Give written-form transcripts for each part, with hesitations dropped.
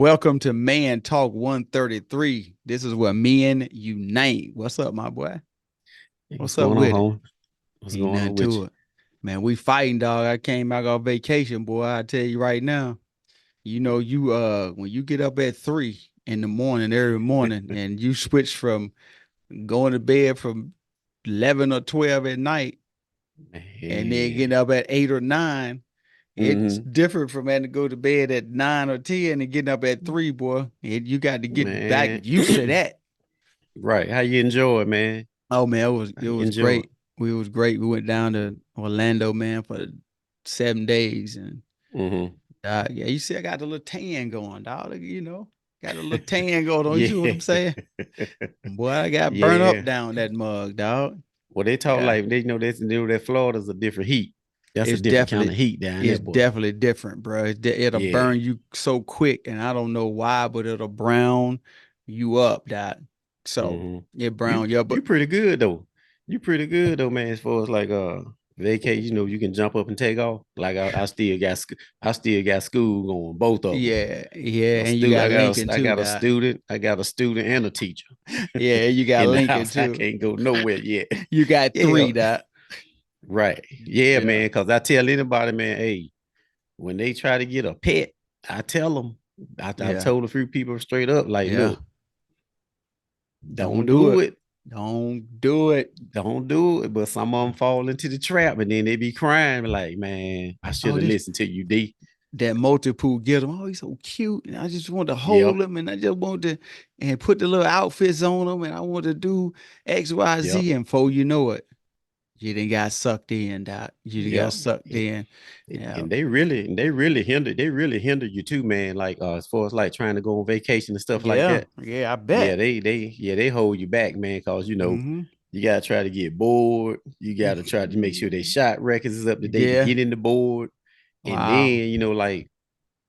Welcome to Man Talk 133. This is where men unite. What's up, my boy? Hey, what's What's up going on, with it? home? What's Ain't going nothing on with to you? it. Man, we fighting, dog. I came back on vacation, boy. I tell you right now. When you get up at 3 in the morning, every morning, and you switch from going to bed from 11 or 12 at night and then Man. getting up at 8 or 9. It's Hmm. different from having to go to bed at 9 or 10 and getting up at 3, boy. And you got to get back Man. used to that. Right. How you enjoy it, man? Oh man, it was How it you was enjoy it? great. We was great. We went down to Orlando, man, for 7 days, and Hmm. yeah, you see, I got the little tan going, dog. Got a little tan going on. You see what Yeah. I'm saying? Boy, I got burnt up Yeah. down that mug, dog. Well, they talk Yeah, like they know that Florida's a different heat. That's a it's different kind definitely of heat down there, it's boy. definitely different, bro. It'll Yeah. burn you so quick, and I don't know why, but it'll brown you up, dog. So Hmm. it You brown you up, you but pretty good though. You pretty good though, man. As far as like vacation, you can jump up and take off. Like I still got school going, both of them. yeah, yeah, A and you student, got Lincoln I too, got a dog. student, I got a student and a teacher Yeah, you got in the Lincoln house. I too. can't go nowhere yet. You got Yeah, three, that. right. Yeah, Yeah. man. Because I tell anybody, man, hey, when they try to get a pet, I tell them. I Yeah. told a few people straight up, like, Yeah. look, Don't don't do do it. it. Don't do it. Don't do it. But some of them fall into the trap and then they be crying, like, man, I should Oh, have this listened to you, D. that multiple get him. Oh, he's so cute. And I just want to hold Yep. him and I just want to and put the little outfits on him and I want to do X, Y, Yep. Z. And before you know it, you done got sucked in, Doc. You done got Yep. sucked in. Yeah. And they really hinder you too, man. Like as far as like trying to go on vacation and stuff like Yeah. that. Yeah, I Yeah, bet. they hold you back, man, because Mm-hmm. you gotta try to get bored. You gotta try to make sure they shot records is up to date to Yeah. get in the board. And Wow. then, like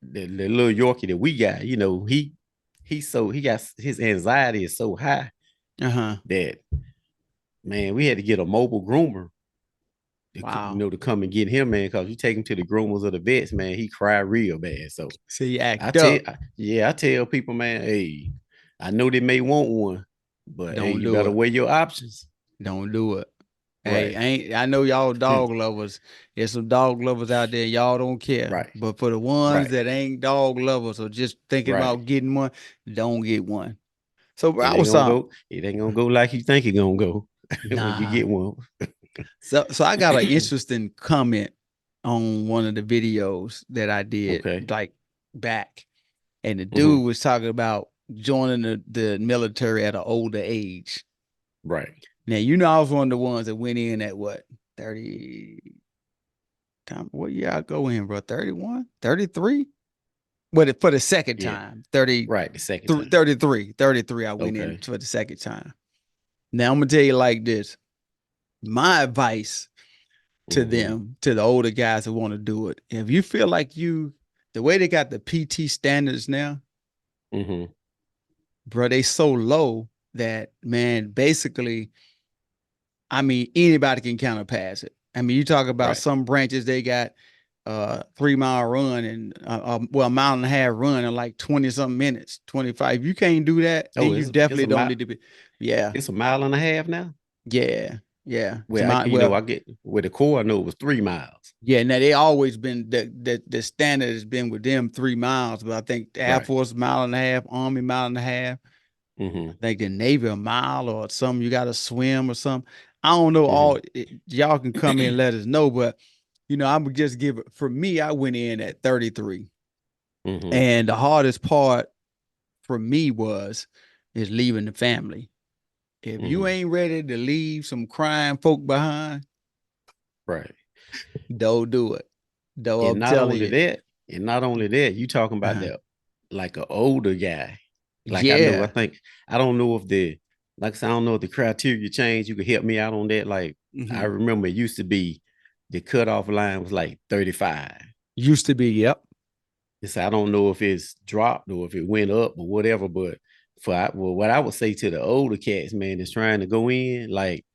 the little Yorkie that we got, he got his anxiety is so high Uh-huh. that man, we had to get a mobile groomer Wow. to come and get him, man, because you take him to the groomers or the vets, man, he cry real bad. So See, act up. I tell people, man, hey, I know they may want one, but hey, Don't you do better it. weigh your options. Don't do it. Hey, Right. I know y'all dog lovers. There's some dog lovers out there. Y'all don't care. Right. But for the ones Right. that ain't dog lovers or just thinking Right. about getting one, don't get one. So bro, It I ain't was gonna go. It ain't gonna go like you think it gonna go when you nah. get one. So I got an interesting comment on one of the videos that I did Okay. like back. And the Hmm. dude was talking about joining the military at an older age. Right. Now, I was one of the ones that went in at what, 30 time? What year I go in, bro? 31, 33. But for the second Yeah. time, 30, Right. The second time. 33, 33, I went in Okay. for the second time. Now, I'm going to tell you like this. My advice to Hmm. them, to the older guys that want to do it, if you feel like the way they got the PT standards now, Hmm. bro, they so low that, man, basically, I mean, anybody can kind of pass it. I mean, you talk about Right. some branches they got 3 mile run and well, a mile and a half run in like 20 something minutes, 25. If you can't do that, then Oh, you it's definitely a don't mile. need to be. Yeah, It's a mile and a half now. yeah, yeah. It's Well, my well, I get with the core. I know it was 3 miles. yeah. Now they always been the standard has been with them 3 miles, but I think the Air Right. Force mile and a half, Army mile and a half. I Hmm. think the Navy a mile or something. You got to swim or something. I don't know Hmm. y'all can come in and let us know, but I would just give it for me. I went in at 33, Hmm. and the hardest part for me is leaving the family. If you Hmm. ain't ready to leave some crying folk behind, Right. don't do it. Though And I'm not telling only you. that, you talking about Uh-huh. that like an older guy. Like I Yeah. think I don't know if the like I said, I don't know if the criteria changed. You could help me out on that. Like I Hmm. remember it used to be the cutoff line was like 35. Used to be. Yep. It's I don't know if it's dropped or if it went up or whatever, but well, what I would say to the older cats, man, is trying to go in, like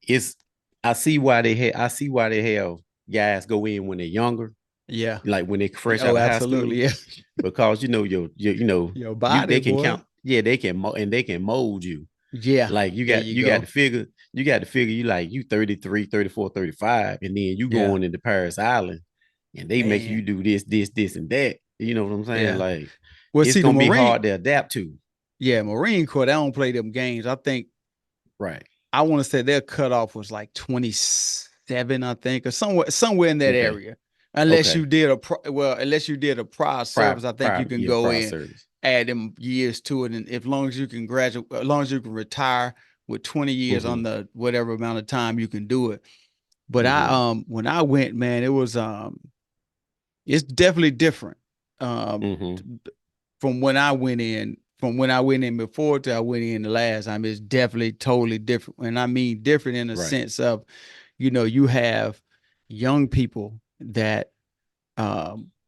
it's I see why they have guys go in when they're younger. Yeah. like when they fresh out Oh, of high school, absolutely. Yeah. because Your you body, they can boy. count, yeah, they can mold you. Yeah. Like There you you got go. to figure, you like you 33, 34, 35, and then you Yeah. going into Paris Island and they make you Man. do this, and that. You know what I'm saying? Yeah. Like Well, it's see, the gonna be Marine, hard to adapt to. yeah, Marine Corps, they don't play them games. I think Right. I want to say their cutoff was like 27, I think, or somewhere in that Okay. area. Unless you Okay. did unless you did a prior service, I think you can Yeah, go prior in, service. add them years to it, and if long as you can graduate, as long as you can retire with 20 years on Mm-hmm. the whatever amount of time you can do it. But I Mm-hmm. when I went, man, it was it's definitely different. Um Mm-hmm. from when I went in before to I went in the last time, it's definitely totally different. And I mean different in a Right. sense of, you have young people that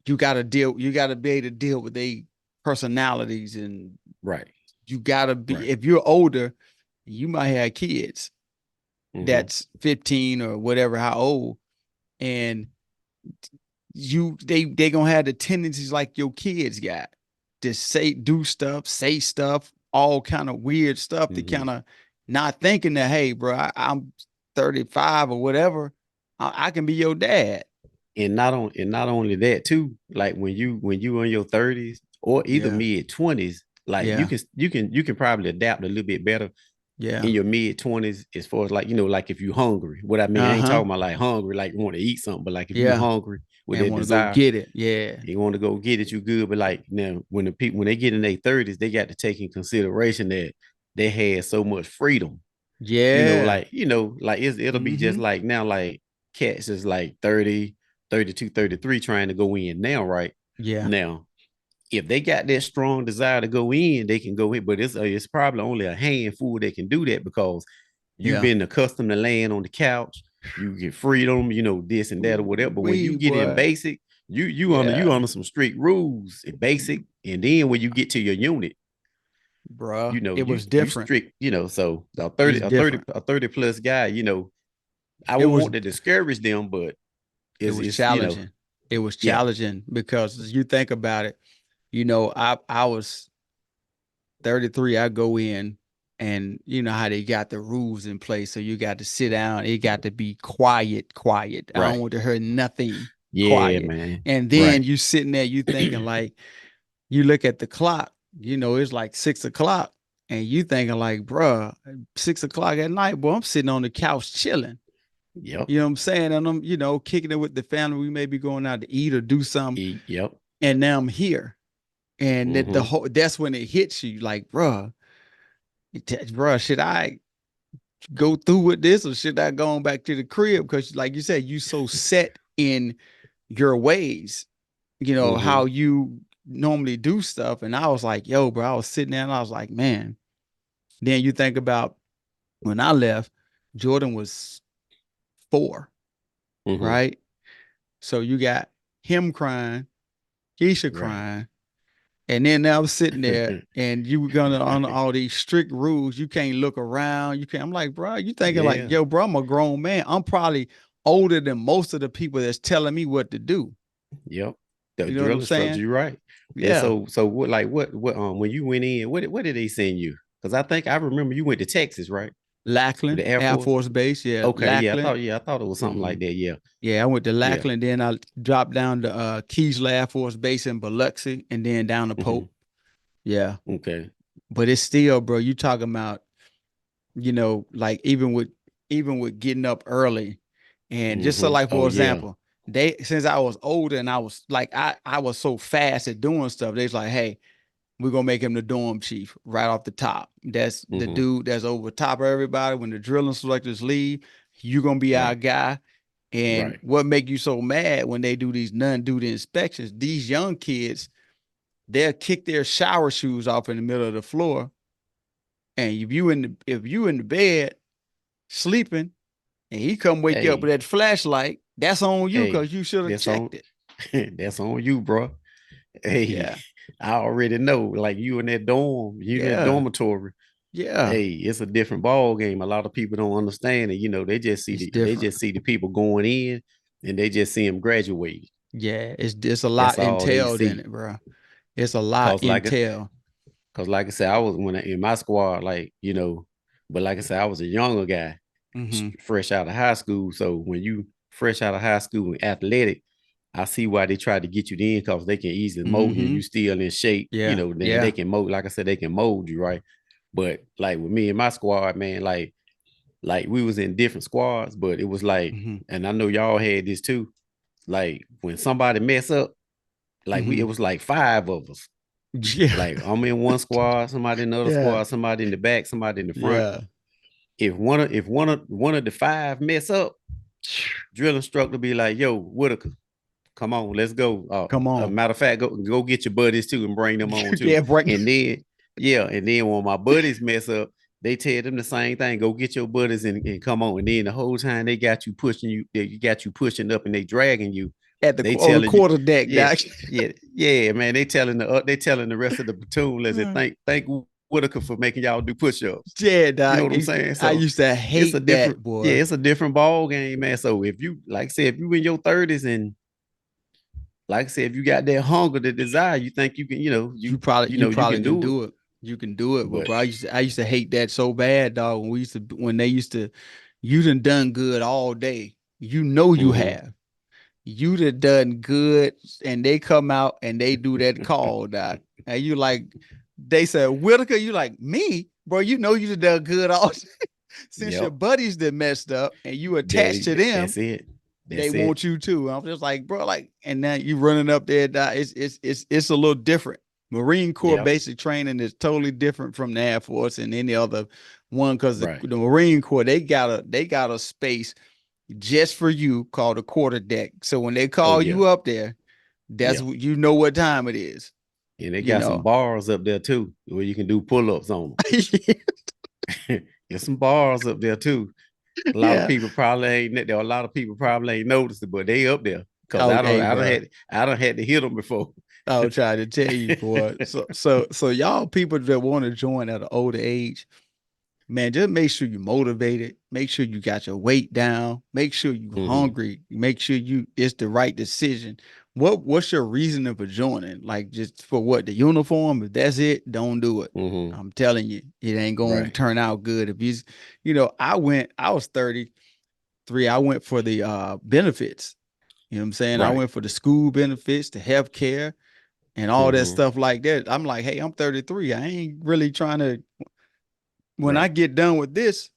you gotta be able to deal with their personalities, and Right. you gotta be, Right. if you're older, you might have kids Mm-hmm. that's 15 or whatever, how old, and they gonna have the tendencies like your kids got to do stuff, say stuff, all kind of weird stuff, to Mm-hmm. kind of not thinking that, hey, bro, I'm 35 or whatever, I can be your dad. And not only that too, like when you in your 30s or either Yeah, mid 20s, like yeah, you can probably adapt a little bit better yeah. in your mid 20s as far as like, like if you hungry. What I mean, I ain't Uh-huh. talking about like hungry, like you want to eat something, but like if you Yeah. hungry with And that want to go desire, get it. Yeah. you want to go get it, you good. But like now when the people when they get in their 30s, they got to take in consideration that they had so much freedom. Yeah. Like it'll be just Mm-hmm. like now, like cats is like 30, 32, 33 trying to go in now, right? Yeah. Now, if they got that strong desire to go in, they can go in, but it's probably only a handful that can do that because you've Yeah. been accustomed to laying on the couch, you get freedom, this and that or whatever. But when you We get in boy. basic, you Yeah. under some strict rules in basic, and then when you get to your unit, Bruh. It was you different. strict, so It's different. a 30 plus guy, I It wouldn't was want to discourage them, but it was it's challenging. It was yeah. challenging because you think about it, I was 33, I go in, and you know how they got the rules in place. So you got to sit down. It got to be quiet, quiet. I don't Right. want to hear nothing, Yeah, quiet. man. And then Right. you sitting there, you thinking like, you look at the clock, it's like 6 o'clock. And you thinking like, bruh, 6 o'clock at night, boy, I'm sitting on the couch chilling. Yep. You know what I'm saying? And I'm, kicking it with the family. We may be going out to eat or do something. Yep. And now I'm here. And Mm-hmm. that's when it hits you like, bruh, should I go through with this, or should I go on back to the crib? Because like you said, you so set in your ways, Mm-hmm. how you normally do stuff. And I was like, yo, bro, I was sitting there and I was like, man. Then you think about when I left, Jordan was 4, Mm-hmm. right? So you got him crying, Keisha Right. crying, and then now I'm sitting there, and you were gonna on all these strict rules. You can't look around. You can't. I'm like, bro, you thinking like, Yeah. yo, bro, I'm a grown man. I'm probably older than most of the people that's telling me what to do. Yep. The You know what drill I'm instructor, saying? you're right. And Yeah. so what when you went in, what did they send you? Because I think I remember you went to Texas, right? With Lackland the Air Air Force. Force Base. Yeah. Okay, Lackland. yeah, I thought it was something Hmm. like that. Yeah. Yeah, I went to Yeah. Lackland, then I dropped down to Keesler Air Force Base in Biloxi, and then down to Mm-hmm. Pope. Yeah. Okay. But it's still, bro, you talking about, like even with getting up early, and just so Mm-hmm. like Oh for yeah. example, they since I was older and I was like I was so fast at doing stuff, they was like, hey, we're gonna make him the dorm chief right off the top. That's the Mm-hmm. dude that's over top of everybody. When the drill instructors leave, you're gonna be our Right. guy. And Right. what make you so mad when they do these non-duty inspections? These young kids, they'll kick their shower shoes off in the middle of the floor. And if you in the bed sleeping, and he come wake you up with Hey, that flashlight, that's on you hey, because you should have that's on checked it. that's on you, bro. Hey, Yeah. I already know. Like you in that Yeah. dormitory. Yeah. Hey, it's a different ball game. A lot of people don't understand it. They just see It's they different. just see the people going in, and they just see them graduate. Yeah, it's a That's lot all they entailed in see. it, bro. It's a lot Cause like entail. Cause like I said, I was when in my squad, like, but like I said, I was a younger guy, Mm-hmm. fresh out of high school. So when you fresh out of high school and athletic, I see why they try to get you in because they can easily mold you. Mm-hmm. You still in shape, Yeah. then they Yeah. can mold, like I said, they can mold you, right? But like with me and my squad, man, like we was in different squads, but it was like, Mm-hmm. and I know y'all had this too. Like when somebody mess up, like it Mm-hmm. was like five of us. Yeah. Like I'm in one squad, somebody in another Yeah. squad, somebody in the back, somebody in the front. Yeah. If one of the five mess up, drill instructor be like, "Yo, Whitaker, come on, let's go." Come A on. matter of fact, go get your buddies too and bring them on too. Yeah, break. And then yeah, and then when my buddies mess up, they tell them the same thing. Go get your buddies and come on. And then the whole time they got you pushing up and they dragging you. At the They on the telling you, quarter deck, yeah, doc. yeah, man. They telling the rest of the platoon, let's say, thank Whitaker for making y'all do push-ups. Yeah, You know doc. what I'm saying? I So used to it's a hate different, that, yeah, boy. it's a different ball game, man. So if you, like I said, if you in your 30s and like I said, if you got that hunger, the desire, you think you can, You you probably can can do it. do it. You can do it, but But bro, I used to hate that so bad, dog. When they used to, you done good all day. You know you mm-hmm. have. You done good, and they come out and they do that call, doc. And you like, they said Whitaker, you like me, bro. You know you done good all since your Yep, buddies that messed up and you attached to them. that's it. They That's it. want you too. I'm just like, bro, like, and now you running up there. It's a little different. Marine Corps Yep. basic training is totally different from the Air Force and any other one because Right. the Marine Corps they got a space just for you called a quarter deck. So when they Oh call yeah. you up there, that's Yeah. what you know what time it is. And they You got some know. bars up there too, where you can do pull-ups on them. There's some bars up there too. Yeah. There are a lot of people probably ain't noticed it, but they up there because Okay, bro. I don't had to hit them before. I was trying to tell you, boy. So y'all people that want to join at an older age, man, just make sure you're motivated. Make sure you got your weight down. Make sure you Mm-hmm. hungry. Make sure it's the right decision. What's your reasoning for joining? Like just for what the uniform? If that's it, don't do it. Mm-hmm. I'm telling you, it ain't gonna Right. turn out good. If I was 33. I went for the benefits. You know what I'm saying? I Right. went for the school benefits, the health care, and all that Mm-hmm. stuff like that. I'm like, hey, I'm 33. I ain't really trying to when I Right. get done with this,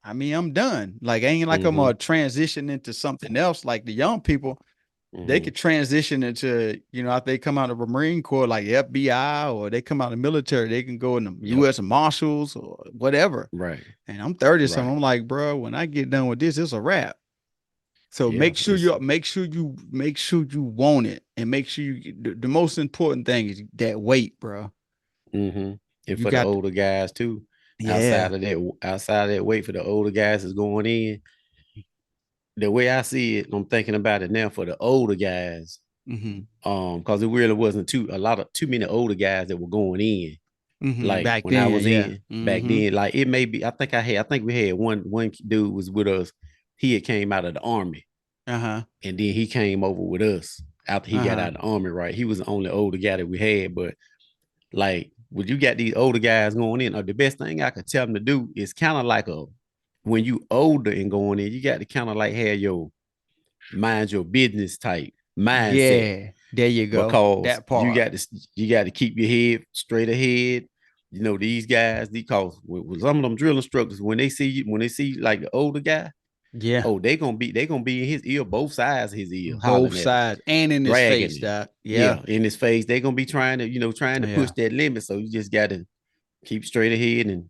I mean, I'm done. Like, I ain't like I'm Mm-hmm. gonna transition into something else. Like the young people, they Mm-hmm. could transition into, if they come out of a Marine Corps, like FBI, or they come out of the military, they can go in the Yep. U.S. Marshals or whatever. Right. And I'm 30 something. Right. I'm like, bro, when I get done with this, it's a wrap. So Yeah. make sure you want it, and make sure the most important thing is that weight, bro. Mm-hmm. And You for the got older guys too, yeah. outside of that weight for the older guys is going in. The way I see it, I'm thinking about it now for the older guys. Hmm. Because it really wasn't too many older guys that were going in. Hmm. Like Back when I then, was yeah. in back Hmm. then, like it may be. I think we had one dude was with us. He had came out of the army, Uh-huh. and then he came over with us after he got Uh-huh. out of the army. Right, he was the only older guy that we had. But like, when you got these older guys going in, or the best thing I could tell them to do is kind of like a when you older and going in, you got to kind of like have your mind your business type mindset Yeah. There you go. because That part. you got to keep your head straight ahead. You know these guys because with some of them drill instructors when they see like the older guy, Yeah. oh they gonna be in his ear both sides of his ear Both hollering at him, sides and in his dragging face, him. doc. Yeah. Yeah, in his face they gonna be trying to push Yeah. that limit. So you just got to keep straight ahead and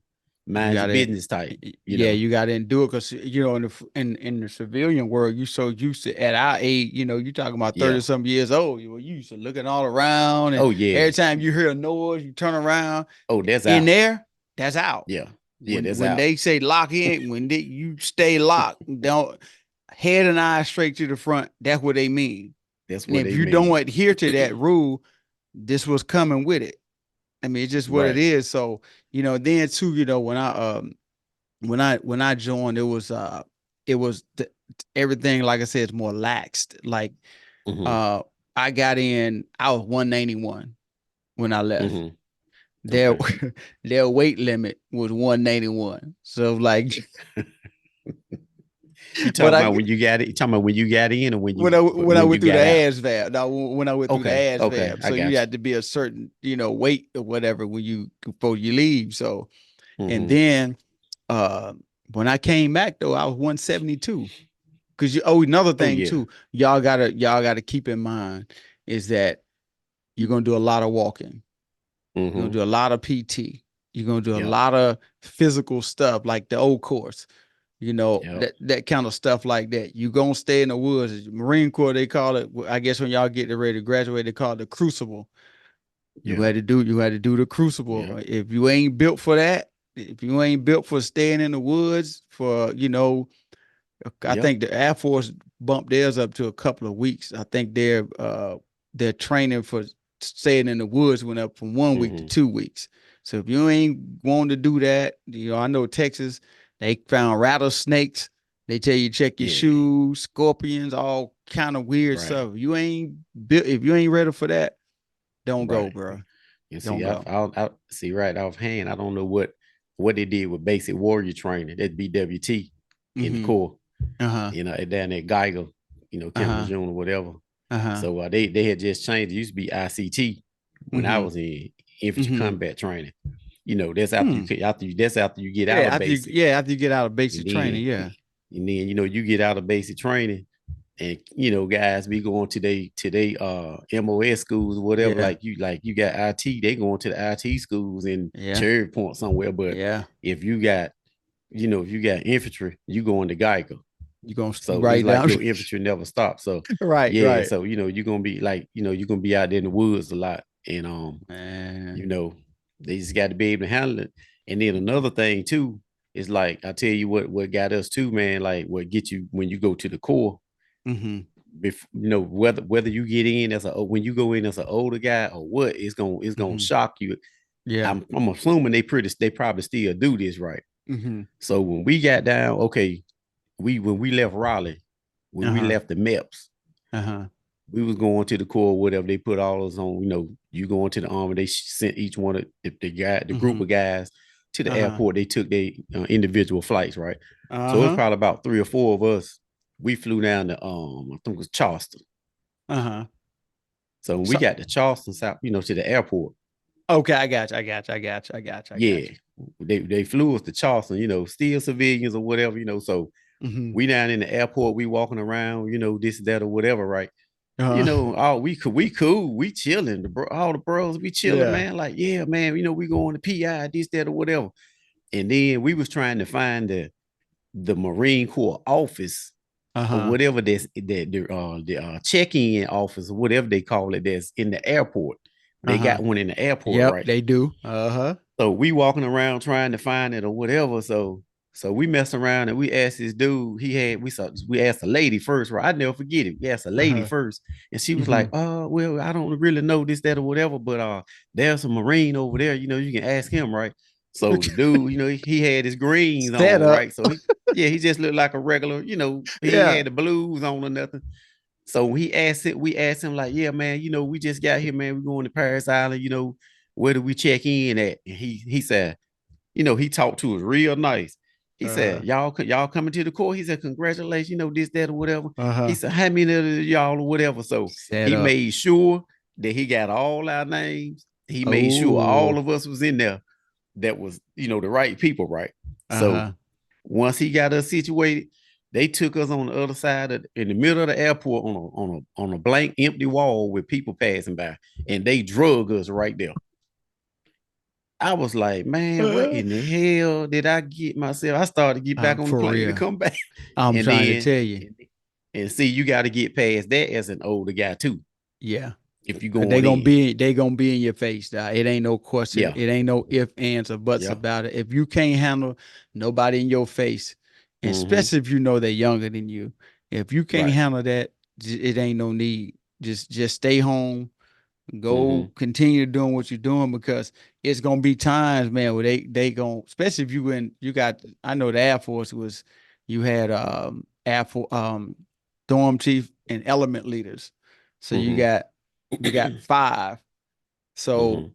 You mind your gotta, business type. You yeah, know. you gotta endure because in the civilian world, you so used to at our age, you talking about 30 Yeah. some years old. You used to looking all around, and Oh yeah. every time you hear a noise, you turn around. Oh, that's In out. there, that's out. Yeah. Yeah, When that's when out. they say lock in, you stay locked, don't head and eyes straight to the front. That's what they mean. That's And what if they you don't mean. adhere to that rule, this was coming with it. I mean, it's just what it Right. is. So, then too, when I joined, it was everything, like I said, it's more laxed. Like Mm-hmm. Uh, I got in. I was 191 when I left. Mm-hmm. Their Okay. their weight limit was 191. So like, You but talking I about when you got it? You talking about when you got in or when I when you went through the got out? ASVAB. Now when I went through the Okay. Okay. ASVAB, I so you got had to be a certain weight or whatever when you before you leave. So you. and Mm-hmm. then uh when I came back though, I was 172. Because another Oh thing yeah. too, y'all gotta keep in mind is that you're gonna do a lot of walking. You're gonna Mm-hmm. do a lot of PT. You're gonna do a Yep. lot of physical stuff like the old course. Yep. That kind of stuff like that. You gonna stay in the woods. Marine Corps, they call it. I guess when y'all get ready to graduate, they call it the crucible. Yeah. You had to do the crucible. Yep. If you ain't built for that, if you ain't built for staying in the woods for, I Yep. think the Air Force bumped theirs up to a couple of weeks. I think their training for staying in the woods went up from 1 week to Mm-hmm. 2 weeks. So if you ain't wanting to do that, I know Texas, they found rattlesnakes. They tell you check your Yeah. shoes, scorpions, all kind of weird Right. stuff. If you ain't ready for that, don't go, Right. bro. You Don't see, go. I see right offhand. I don't know what they did with basic warrior training. That BWT in the Mm-hmm. Corps. Uh-huh. Down at Geiger, Camp Uh-huh. Lejeune or whatever. Uh-huh. So they had just changed. It used to be ICT when I Mm-hmm. was in infantry Mm-hmm. combat training. That's Hmm. after you get out Yeah, of basic, after you get out of and basic training, then yeah. you get out of basic training, and guys be going to they MOS schools or whatever. Yeah. Like you got IT, they going to the IT schools in Yeah. Cherry Point somewhere. But Yeah. if you got if you got infantry, you going to Geiger. You're gonna So it's write like down. your infantry never stops. So Right, yeah, right. so you're gonna be like, you're gonna be out there in the woods a lot. And you Man. know, they just got to be able to handle it. And then another thing too is like I tell you what got us too, man, like what get you when you go to the core, Mm-hmm. whether you get in as a when you go in as an older guy or what, it's gonna Mm-hmm. shock you. Yeah. I'm assuming they probably still do this right. Mm-hmm. So when we got down, okay, when we left Raleigh, when we Uh-huh. left the MEPS, Uh-huh. we was going to the Corps, whatever. They put all us on, you going to the army. They sent each one of the group Mm-hmm. of guys to the Uh-huh. airport. They took their individual flights, right? So it was Uh-huh. probably about three or four of us. We flew down to I think it was Charleston. Uh-huh. So when we So got to Charleston, South, to the airport, okay, I got you. I got you. I got you. I got you. I got yeah, they flew us to Charleston. Still civilians or whatever. So you. Mm-hmm. we down in the airport, we walking around, this, that, or whatever, right? Uh-huh. Oh, we cool, we chilling. All the bros, we chilling, Yeah. man. Like, yeah, man, we going to PI, this, that, or whatever. And then we was trying to find the Marine Corps office or Uh-huh. whatever the check-in office or whatever they call it that's in the airport. They Uh-huh. got one in the airport, Yep, right? they do. Uh-huh. So we walking around trying to find it or whatever. So we messed around and we asked this dude. We asked a lady first, right? I never forget it. We asked a lady Uh-huh. first, and she was Mm-hmm. like, well, I don't really know this, that, or whatever, but there's a Marine over there. You can ask him, right?" So the dude, he had his greens Set on, up. right? So he just looked like a regular, he Yeah. had the blues on or nothing. So we asked him like, yeah, man, we just got here, man. We're going to Paris Island, where do we check in at? And he said, he talked to us real nice. He Uh-huh. said, y'all coming to the court? He said, congratulations, this, that, or whatever. He Uh-huh. said, how many of y'all or whatever? So Set he up. made sure that he got all our names. He made sure all Oh. of us was in there that was, the right people, right? So Uh-huh. once he got us situated, they took us on the other side in the middle of the airport on a blank empty wall with people passing by, and they drug us right there. I was like, man, what Uh, in the hell did I get myself? I started to get back on the for plane to real. come back. I'm And trying to then tell you. and see, you got to get past that as an older guy too, Yeah. if you Cause going in. they gonna be in your face. Dog. It ain't no question. Yeah. It ain't no if, ands, or buts Yeah. about it. If you can't handle nobody in your face, and Mm-hmm. especially if you know they're younger than you, if you can't Right. handle that, it ain't no need. Just stay home. Mm-hmm. Go continue doing what you're doing because it's gonna be times, man, where they going especially if you got I know the Air Force was you had Air Force dorm chief and element leaders. So Mm-hmm. you got five. So Mm-hmm.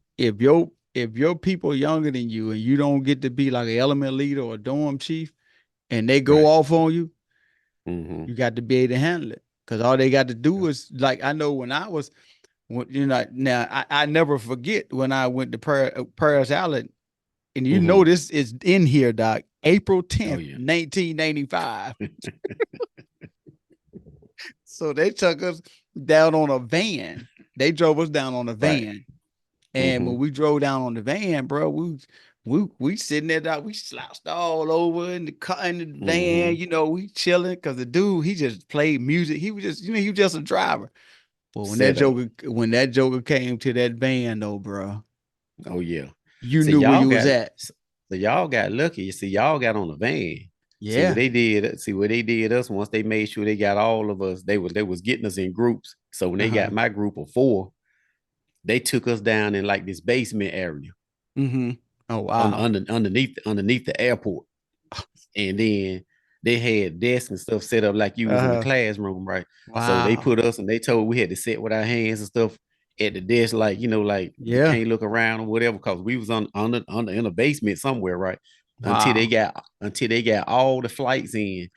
if your people younger than you and you don't get to be like an element leader or a dorm chief and they go Right. off on you, Mm-hmm. you got to be able to handle it. Cause all they got to do is like I know when I was you know now I never forget when I went to Paris Island and you know Mm-hmm. this is in here, Doc. April Oh 10th, yeah. 1995. So they took us down on a van. They drove us down on a Right. van. And Mm-hmm. when we drove down on the van, bro, we sitting there, Doc, we slouched all over in the car in the van, Mm-hmm. you know, we chilling because the dude he just played music. He was just, you know, he was just a driver. But Set up. When that Joker came to that van, though, bro, Oh yeah. you So knew where y'all you was got at. so y'all got lucky. You see, y'all got on the van. See what Yeah. they did. See what they did us once they made sure they got all of us. They was getting us in groups. So when they got Uh-huh. my group of four, they took us down in like this basement area Mm-hmm. Oh wow. underneath the airport. And then they had desks and stuff set up like you was in the Uh-huh. classroom, right? So they Wow. put us and they told we had to sit with our hands and stuff at the desk, like like we Yeah. can't look around or whatever, because we was under in a basement somewhere, right? Wow. Until they got all the flights in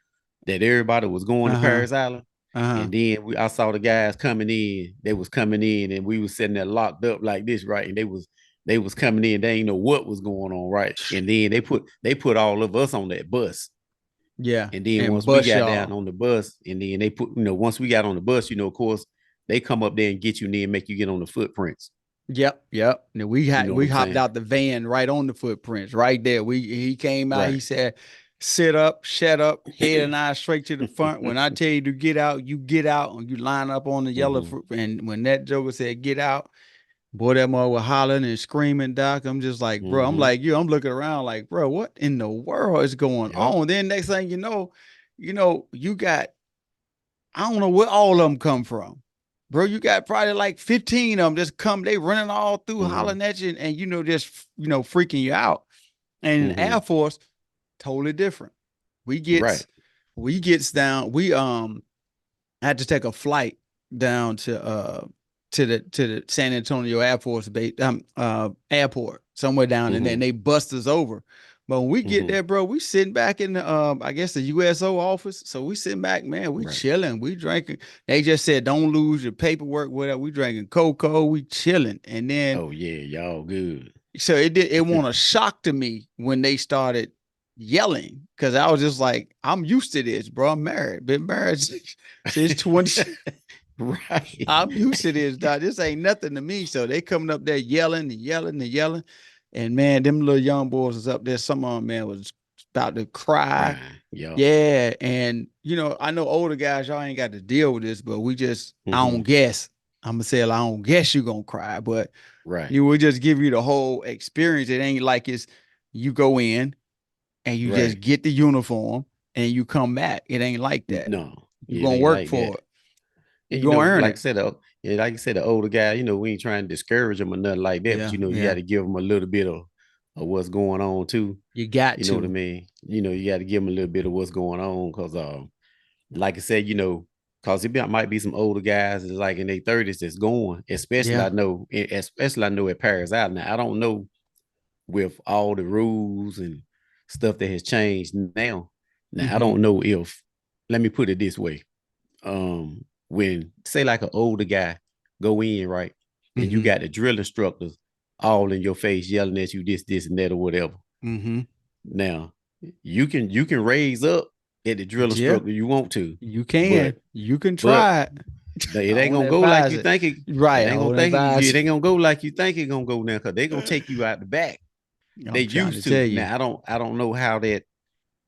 that everybody was going to Uh-huh. Paris Island. Uh-huh. And then I saw the guys coming in. They was coming in, and we was sitting there locked up like this, right? And they was coming in. They didn't know what was going on, right? And then they put all of us on that bus. Yeah. And then And once we bust got down y'all. on the bus, and then they put, once we got on the bus, of course, they come up there and get you and then make you get on the footprints. Yep, yep. And You know what we I'm hopped saying? out the van right on the footprints, right there. He came out, he Right. said, sit up, shut up, head and eyes straight to the front. When I tell you to get out, and you line up on the yellow Mm-hmm. fruit. And when that joker said get out, boy, that mother was hollering and screaming, Doc. I'm just like, bro, I'm Mm-hmm. like you, I'm looking around like, bro, what in the world is going Yep. on? Then next thing you got I don't know where all of them come from. Bro, you got probably like 15 of them just come, they running all through Mm-hmm. hollering at you and just freaking you out. And in Mm-hmm. Air Force, totally different. We Right. gets we gets down, we had to take a flight down to the San Antonio Air Force base airport somewhere down and then Mm-hmm. they bust us over. But when we get Mm-hmm. there, bro, we sitting back in the I guess the USO office. So we sitting back, man, we Right. chilling, we drinking. They just said don't lose your paperwork, whatever. We drinking cocoa, we chilling. And then Oh yeah, y'all good. so it won a shock to me when they started yelling because I was just like, I'm used to this, bro. I'm married, been married since 20. Right. I'm used to this, dog. This ain't nothing to me. So they coming up there yelling and yelling and yelling. And man, them little young boys was up there. Some of them, man, was about to cry. Crying. Yep. Yeah. And I know older guys, y'all ain't got to deal with this, but I don't Mm-hmm. guess. I'm gonna say I don't guess you gonna cry, but Right. you will just give you the whole experience. It ain't like it's you go in and you just Right. get the uniform and you come back. It ain't like that. No, You it gonna ain't work like that. for it. And You gonna earn like I it. said, yeah, like you said, the older guy, we ain't trying to discourage them or nothing like that, but Yeah, you got yeah. to give them a little bit of what's going on too. You got You know what I to. mean? You got to give them a little bit of what's going on, because like I said, because might be some older guys that's like in their 30s that's going, Yeah. especially I know at Paris Island. Now I don't know with all the rules and stuff that has changed now. Now I Mm-hmm. don't know if, let me put it this way, when say like an older guy go in, right, and you Mm-hmm. got the drill instructors all in your face yelling at you this and that or whatever. Mm-hmm. Now you can raise up at the drill Yeah. instructor you want to, You but can. You can but try it. it I ain't won't gonna go like advise you it. think it. Right. I won't It advise ain't gonna go like you think it gonna go now, because they gonna it. take you out the back. They I'm trying to used to. tell you. Now I don't know how that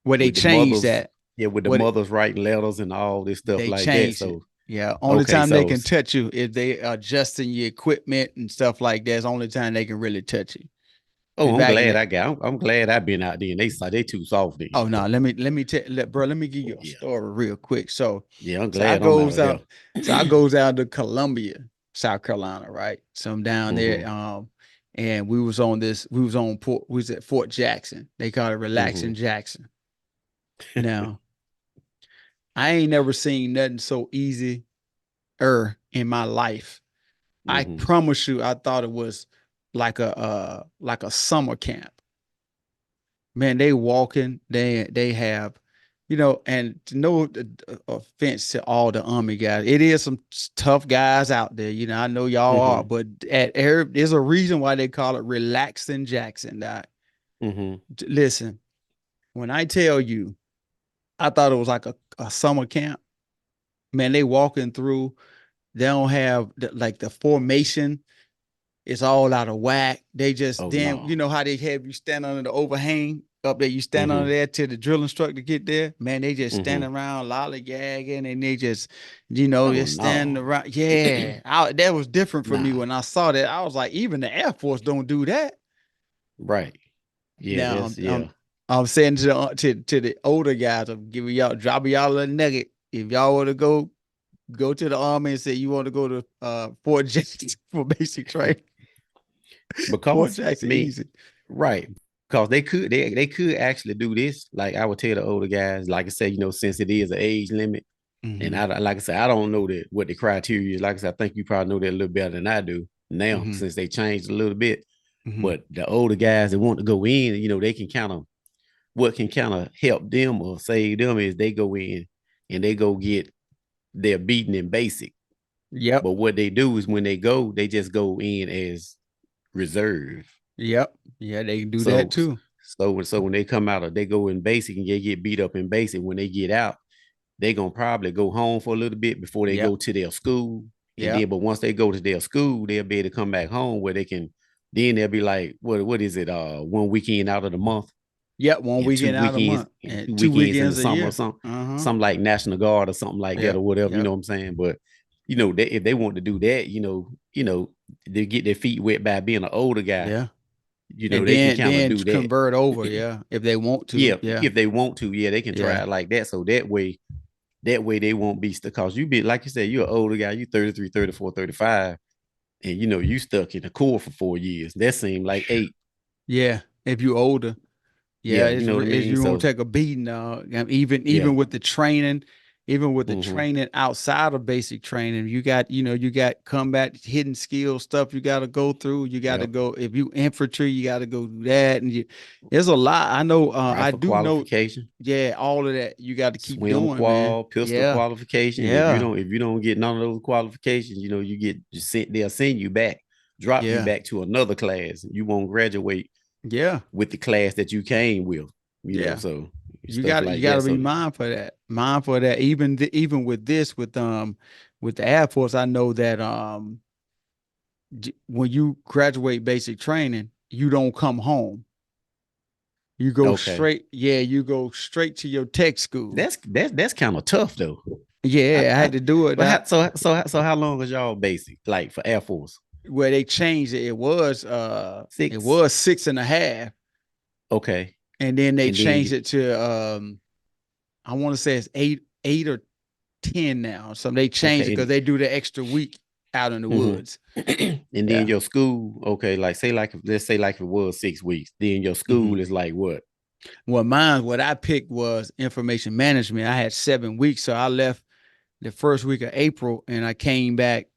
Where they with the changed mothers, that. yeah, with the What mothers writing letters and all this stuff they like that. changed it. So Yeah. Only okay, time they so can touch you if they adjusting your equipment and stuff like that. It's the only time they can really touch you. oh, I'm Back in glad the I got. I'm glad I've been out there. And they too soft then. Oh no, let me give you a Yeah, story real quick. yeah. I'm So I glad I'm out goes of there. out, so I goes out to Columbia, South Carolina, right? So I'm down there, Mm-hmm. and we was at Fort Jackson. They call it Mm-hmm. Relaxing Jackson. Now, I ain't never seen nothing so easy in in my life. I Hmm. promise you, I thought it was like a summer camp. Man, they walking, they have, and no offense to all the Army guys, it is some tough guys out there. I know y'all are, Hmm. but there's a reason why they call it relaxing Jackson. Doc. Hmm. Listen, when I tell you, I thought it was like a summer camp. Man, they walking through. They don't have like the formation. It's all out of whack. They just Oh then, no. how they have you stand under the overhang up there. You stand under Hmm. there till the drill instructor get there. Man, they just Hmm. standing around lollygagging and they just, Oh just standing no. around. Yeah, that was different for me Nah. when I saw that. I was like, even the Air Force don't do that. Right. Yeah, Now that's yeah. I'm saying to the older guys, I'm giving y'all dropping y'all a little nugget. If y'all want to go to the army and say you want to go to Fort Jackson for basic training, Fort Because I Jackson mean, easy. right. Because they could actually do this. Like I would tell the older guys, like I said, since it is an age limit, and Mm-hmm. I like I said, I don't know what the criteria is. Like I said, I think you probably know that a little better than I do now, Mm-hmm. since they changed a little bit. Mm-hmm. But the older guys that want to go in, they can kind of what can kind of help them or save them is they go in and they go get their beating in basic. Yep. But what they do is when they go, they just go in as reserve. Yep. Yeah, they can do that So too. so when they come out of they go in basic and they get beat up in basic. When they get out, they gonna probably go home for a little bit before they go Yep. to their school. And Yep. then but once they go to their school, they'll be able to come back home where they can then they'll be like, what is it? One weekend out of the month Yep. One and two weekend out a weekends month and and two two weekends in the weekends a summer or year. something, Uh-huh. something like National Guard or something like that or Yep. whatever, you know Yep. what I'm saying? But if they want to do that, they get their feet wet by being an older guy, Yeah. And they can then kind of then do that. convert over, yeah, if they want to. Yeah, Yeah. if they want to, yeah, they can try Yeah. it like that. So that way they won't be stuck. Cause you be like you said, you're an older guy, you 33, 34, 35, and you stuck in the Corps for 4 years. That seemed like 8. Yeah. If you older. Yeah, Yeah, you know what I it's mean? you gonna So take a beating. Even yeah. with the training, even with the Hmm. training outside of basic training, you got combat hidden skill stuff you got to go through. You got to Yep. go if you infantry, you got to go do that, and there's a lot. I know. I Rifle do know. qualification, Yeah, all of that you got to keep swim doing, man. qual, pistol Yeah, qualification. If you yeah, don't if you don't get none of those qualifications, you get just sent they'll send you back, drop you yeah, back to another class. You won't graduate yeah, with the class that you came with, yeah. so You stuff got you like got to that. be So mindful of that. Mindful of that. Even with this, with the Air Force, I know that when you graduate basic training, you don't come home. You go okay. straight, yeah, you go straight to your tech school. That's kind of tough though. Yeah, I I had to do it. but so how long is y'all basic like for Air Force? Where they changed it, it 6. was 6.5, Okay. and then they And then changed it to I want to say it's eight or 10 now. So they changed it okay. because they do the extra week out in the Mhm. woods. And then Yeah. your school, okay, like say like let's say like it was 6 weeks, then your Hmm. school is like what? What I picked was information management. I had 7 weeks, so I left the first week of April and I came back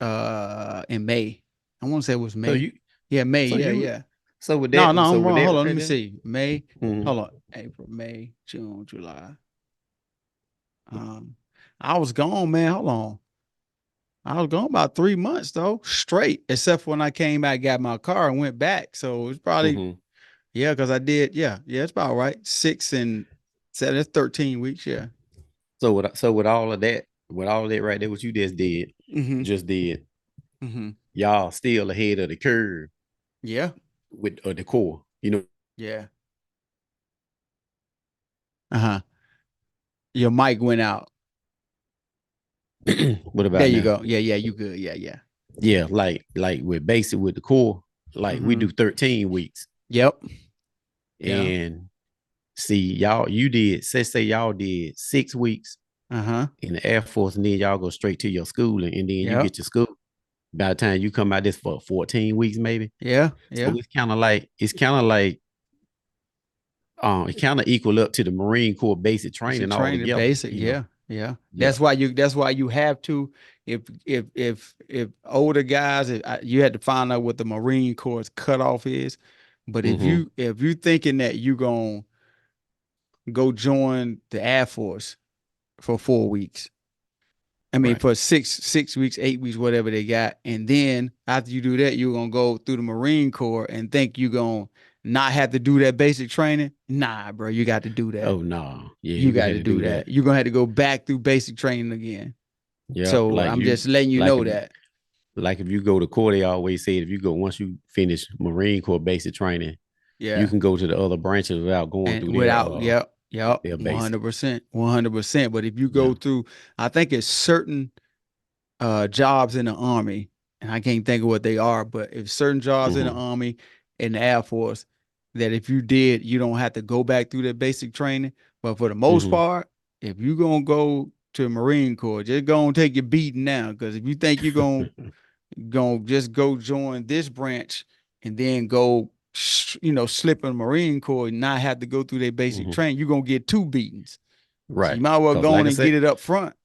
in May. I want to say it was So May. you Yeah, May. so Yeah, you yeah. so with No, that no, so I'm with wrong. that Hold on, let right me there. see. May. Mhm. Hold on. April, May, June, July. Um, I was gone, man. Hold on. I was gone about 3 months though, straight, except for when I came back, got my car and went back. So it's probably Mhm. yeah, because I did. Yeah, yeah, it's about right. 6 and 7, that's 13 weeks. Yeah. So with all of that right there, what you Mm-hmm. just did, Mm-hmm. y'all still ahead of the curve Yeah. with the core. Yeah. Uh-huh. Your mic went out. What There about you now? go. Yeah, yeah, you good. Yeah, yeah. Yeah, like with basic with the core, like we Mm-hmm. do 13 weeks. Yep. Yeah. And see, y'all, you did, say y'all did 6 weeks Uh-huh. in the Air Force, and then y'all go straight to your schooling, and then you Yep. get your school. By the time you come out this for 14 weeks, maybe. Yeah. So Yeah. it kind of equal up to the Marine Corps basic Basic training training, altogether. basic. Yeah. Yeah. Yeah. That's why you have to, if older guys, you had to find out what the Marine Corps cutoff is. But Mm-hmm. if you thinking that you gonna go join the Air Force for 4 weeks, I mean, Right. for 6 weeks, 8 weeks, whatever they got. And then after you do that, you're gonna go through the Marine Corps and think you're gonna not have to do that basic training. Nah, bro, you got to do that. Oh no. Yeah, You you gonna got have to to do do that. that. You're gonna have to go back through basic training again. Yeah. So I'm just letting you Like know if that. like if you go to Corps, they always say if you go once you finish Marine Corps basic training, you Yeah. can go to the other branches without going And through without, yep, their basic. 100%, 100%. But if you Yeah. go through, I think it's certain jobs in the army, and I can't think of what they are, but if certain jobs in the Mm-hmm. army and the Air Force, that if you did, you don't have to go back through that basic training. But for the most Mm-hmm. part, if you gonna go to the Marine Corps, just go and take your beating now. Because if you think you're gonna just go join this branch and then go, slip in the Marine Corps and not have to go through their basic Mm-hmm. training, you're gonna get two beatings. So you Right. might as well Cause go like on I and get said, it up front.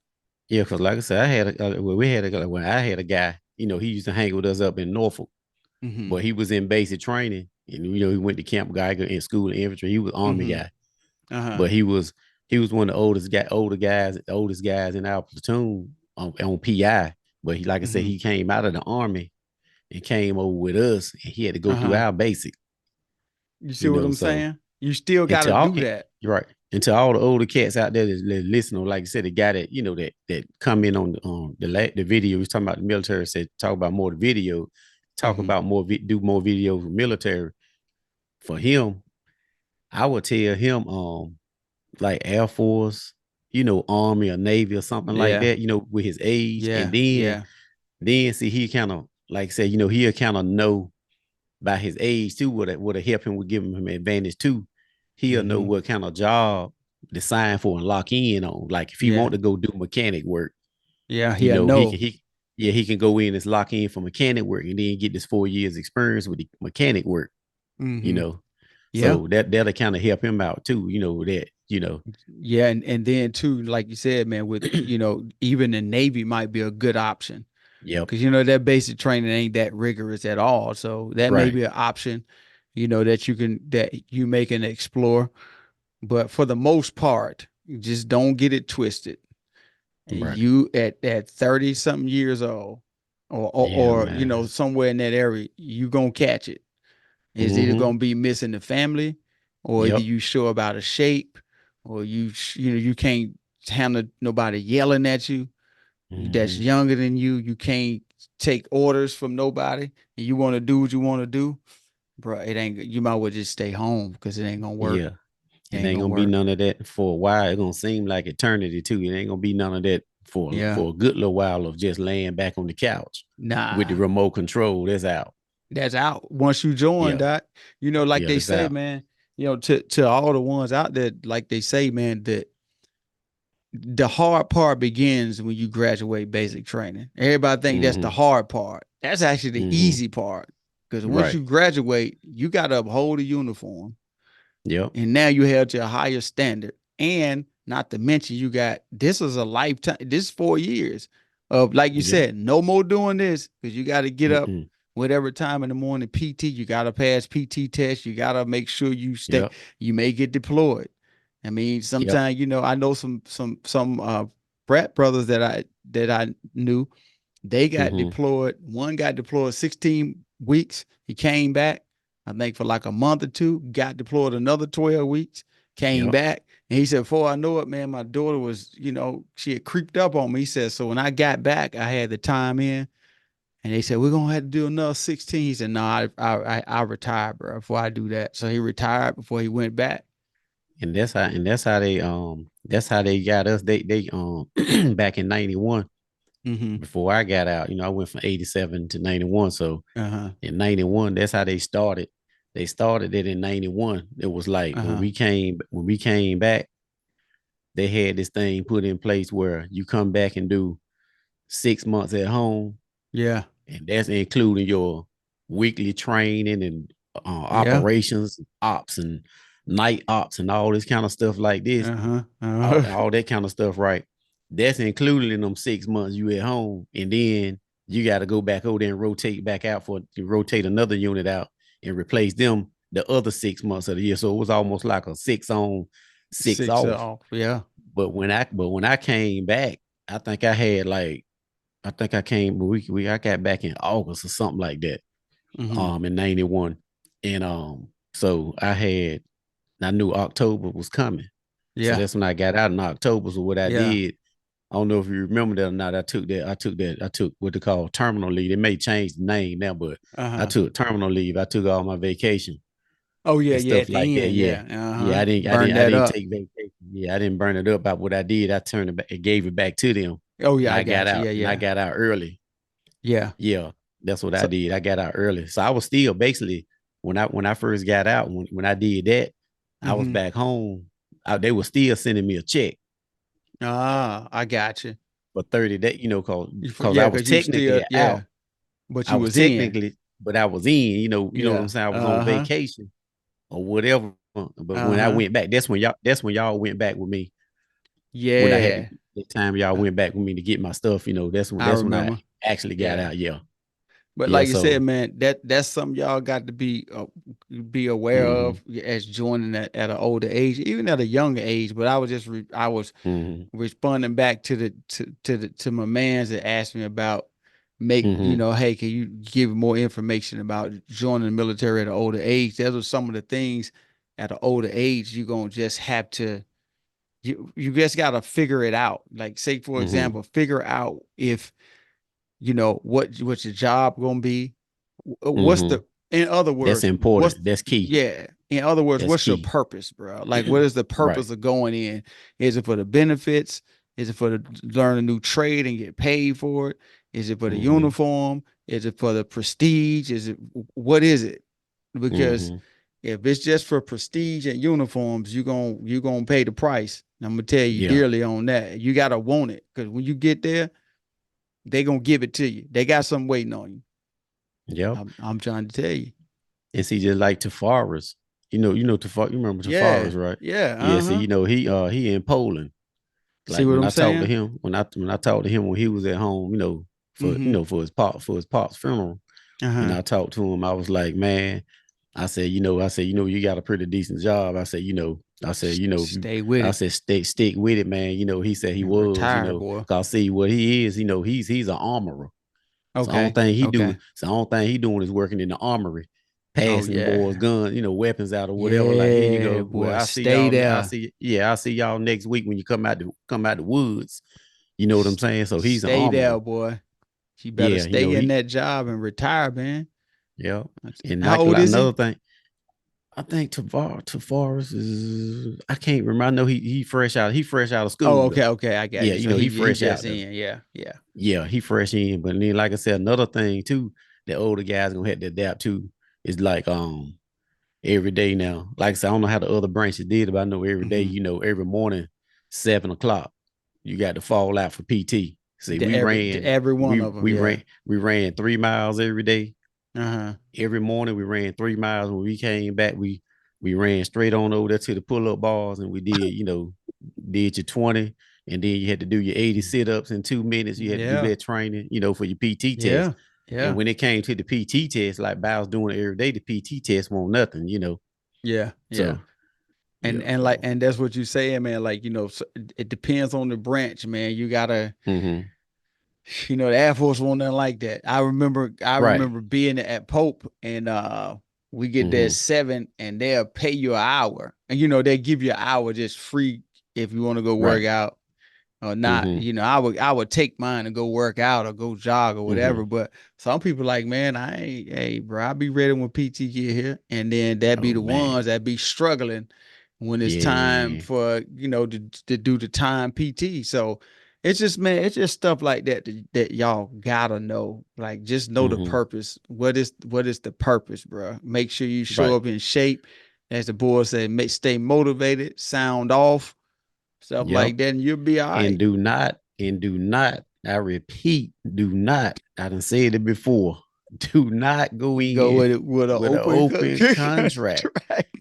yeah, because like I said, I had well, we had a when I had a guy, he used to hang with us up in Norfolk, Hmm. but he was in basic training, and he went to camp Geiger in school in infantry. He was Army Hmm. guy, Uh-huh. but he was one of the oldest guys in our platoon on PI. But he, like I said, Hmm. he came out of the Army and came over with us, and he had to go through Uh-huh. our basic, You see what I'm so saying? You still got to until all do that. you're right. Until all the older cats out there that listen, or like I said, the guy that that come in on the video, he was talking about the military, said talk about more the video, talk Hmm. about more do more videos with military. For him, I would tell him like Air Force, Army or Navy or something like Yeah. that, with his age. And Yeah. then Yeah. see he kind of like I said, he'll kind of know by his age too, would have helped him with giving him advantage too. He'll know Hmm. what kind of job to sign for and lock in on. Like if he Yeah. want to go do mechanic work, Yeah. Yeah. he No. can he can go in and lock in for mechanic work and then get this 4 years experience with the mechanic work, you Hmm. know. Yeah. So that'll kind of help him out too, that. Yeah. And then too, like you said, man, with, even the Navy might be a good option. Yep. Because that basic training ain't that rigorous at all. So that may Right. be an option, that you may can explore. But for the most part, just don't get it twisted. Right. You at 30 something years old, Yeah, or man. somewhere in that area, you gonna catch it. It's either Mm-hmm. gonna be missing the family, or either Yep. you sure about a shape, or you can't handle nobody yelling at you that's Mm-hmm. younger than you. You can't take orders from nobody, and you want to do what you want to do, bro. It ain't. You might well just stay home because it ain't gonna work. Yeah. It It ain't ain't gonna gonna be work. none of that for a while. It's gonna seem like eternity too. It ain't gonna be none of that Yeah. for a good little while of just laying back on the couch with the Nah. remote control. That's out. That's out. Once you join Yeah, that, like yeah, they that's say, out. man, to all the ones out there, like they say, man, that the hard part begins when you graduate basic training. Everybody think that's the Mm-hmm. hard part. That's actually the Mm-hmm. easy part. Because once Right. you graduate, you got to uphold the uniform. Yep. And now you held to a higher standard. And not to mention, you got this is a lifetime, this is 4 years of, like you Yep. said, no more doing this because you got to get up Mm-mm. whatever time in the morning. PT, you got to pass PT test. You got to make sure Yep. you may get deployed. I mean, Yep. sometimes, I know some frat brothers that I knew, they got Mm-hmm. deployed. One got deployed 16 weeks. He came back, I think, for like a month or two, got deployed another 12 weeks, came Yep. back. And he said, before I know it, man, my daughter was, she had creeped up on me. He said, so when I got back, I had the time in. And they said, we're going to have to do another 16. He said, no, I retired, bro, before I do that. So he retired before he went back. That's how they got us. They back in 91 Mm-hmm. before I got out. I went from 87 to 91. So Uh-huh. in 91, that's how they started. They started it in 91. It was like Uh-huh. when we came back, they had this thing put in place where you come back and do 6 months at home, Yeah. and that's including your weekly training and Yeah. operations, ops and night ops and all this kind of stuff like this, Uh-huh. Uh-huh. all that kind of stuff, right? that's included in them 6 months you at home, and then you got to go back over there and rotate back out for to rotate another unit out and replace them the other 6 months of the year. So it was almost like a 6 on, 6 Six off. off. Yeah. But when I came back, I think I had like I think I came we I got back in August or something like that. Hmm. In 91. And so I knew October was coming. So Yeah. that's when I got out in October. So what I Yeah. did, I don't know if you remember that or not. I took what they call terminal leave. They may change the name now, but I Uh-huh. took terminal leave. I took all my vacation Oh yeah, and yeah. stuff At like the that. end, Yeah. yeah. Yeah, Uh-huh. Burn I that didn't up. take vacation. Yeah, I didn't burn it up. But what I did, I turned it back and gave it back to them. Oh And yeah, I I got got you. out Yeah, and I yeah. got out early. Yeah. Yeah, that's what I So did. I got out early. So I was still basically when I first got out, when I did that, I was hmm. back home. They were still sending me a check Ah, I got you. for 30 days, cause I Yeah, was because you still, technically out. yeah, but I you was was in. technically, but I was in, you know what I'm Yeah. saying? I was on Uh-huh. vacation or whatever. But when I Uh-huh. went back, that's when y'all went back with me. When I had Yeah. the time y'all Uh, went back with me to get my stuff, I that's when I remember. actually got Yeah. out. Yeah. But Yeah. like you So said, man, that's something y'all got to be aware mm-hmm, of as joining at an older age, even at a younger age. But I was mm-hmm, responding back to my man's that asked me about mm-hmm, hey, can you give more information about joining the military at an older age? Those are some of the things at an older age you're gonna just have to you just gotta figure it out. Like say for mm-hmm, example, figure out if what's your job gonna be. What's mm-hmm. the in other That's words, what's important. That's key. yeah, in other words, That's what's your key. purpose, bro? Like what is the Right. purpose of going in? Is it for the benefits? Is it for the learn a new trade and get paid for it? Is it for the Mm-hmm, uniform? Is it for the prestige? Is it what is it? Because mm-hmm. if it's just for prestige and uniforms, you're gonna pay the price. I'm gonna tell you Yeah. dearly on that. You gotta want it because when you get there, they gonna give it to you. They got something waiting on you. Yep. I'm trying to tell you. And see, just like Tavares, you remember Yeah, Tavares, right? yeah, Yeah. See, uh-huh. he in Poland. See Like what when I'm I talked to saying? him, when I talked to him when he was at home, Mm-hmm. for his pop's funeral, and Uh-huh. I talked to him, I was like, man, you got a pretty decent job. Stay with I it said, stick with it, man. He said he and was, retire, boy. cause see what he is, he's an armorer. So the only Okay. thing he do, Okay. so the only thing he doing is working in the armory, Oh passing boys, yeah. guns, weapons out or whatever. Like, here you Yeah, go. Well, boy. Stay there. I'll see y'all next week when you come out the woods. You know what I'm saying? So he's an Stay armorer. there, boy. You better Yeah, stay in he that job and retire, man. yeah. And How old like is another he? thing, I think Tavares is I can't remember. I know he fresh out of Oh, school okay, though. okay, I got Yeah, you. So he he fresh just out though. in. Yeah, yeah. Yeah, he fresh in. But then, like I said, another thing too that older guys gonna have to adapt to is like every day now. Like I said, I don't know how the other branches did, but I know every day, Mm-hmm. every morning, 7 o'clock, you got to fall out for PT. See, Every one of them, yeah. we ran 3 miles every day. Uh-huh. Every morning we ran 3 miles. When we came back, we ran straight on over there to the pull-up bars and we did, did your 20. And then you had to do your 80 sit-ups in 2 minutes. You had to do Yeah. that training, for your PT test. Yeah. And Yeah. when it came to the PT test, like I was doing it every day, the PT test won't nothing. Yeah. Yeah. So And yeah, and like so and that's what you saying, man. Like, so it depends on the branch, man. You gotta, mm-hmm. the Air Force won't nothing like that. I Right. remember being at Pope and we get there at Mm-hmm. 7 and they'll pay you an hour. And they give you an hour just free if you want to go work Right. out or not. Mm-hmm. I would take mine and go work out or go jog or Mm-hmm. whatever. But some people like, man, I ain't, hey, bro, I'll be ready when PT get here. And then that be Oh the man. ones that be struggling when it's time Yeah. for, to do the time PT. So it's just, man, it's just stuff like that y'all gotta know. Like just know the Mm-hmm. purpose. What is the purpose, bro? Make sure you show Right. up in shape. As the boy said, stay motivated, sound off, stuff Yep. like that, and you'll be all And right. do not, I repeat, do not, I done said it before. Do not go Go in with it with an with an open open contract contract.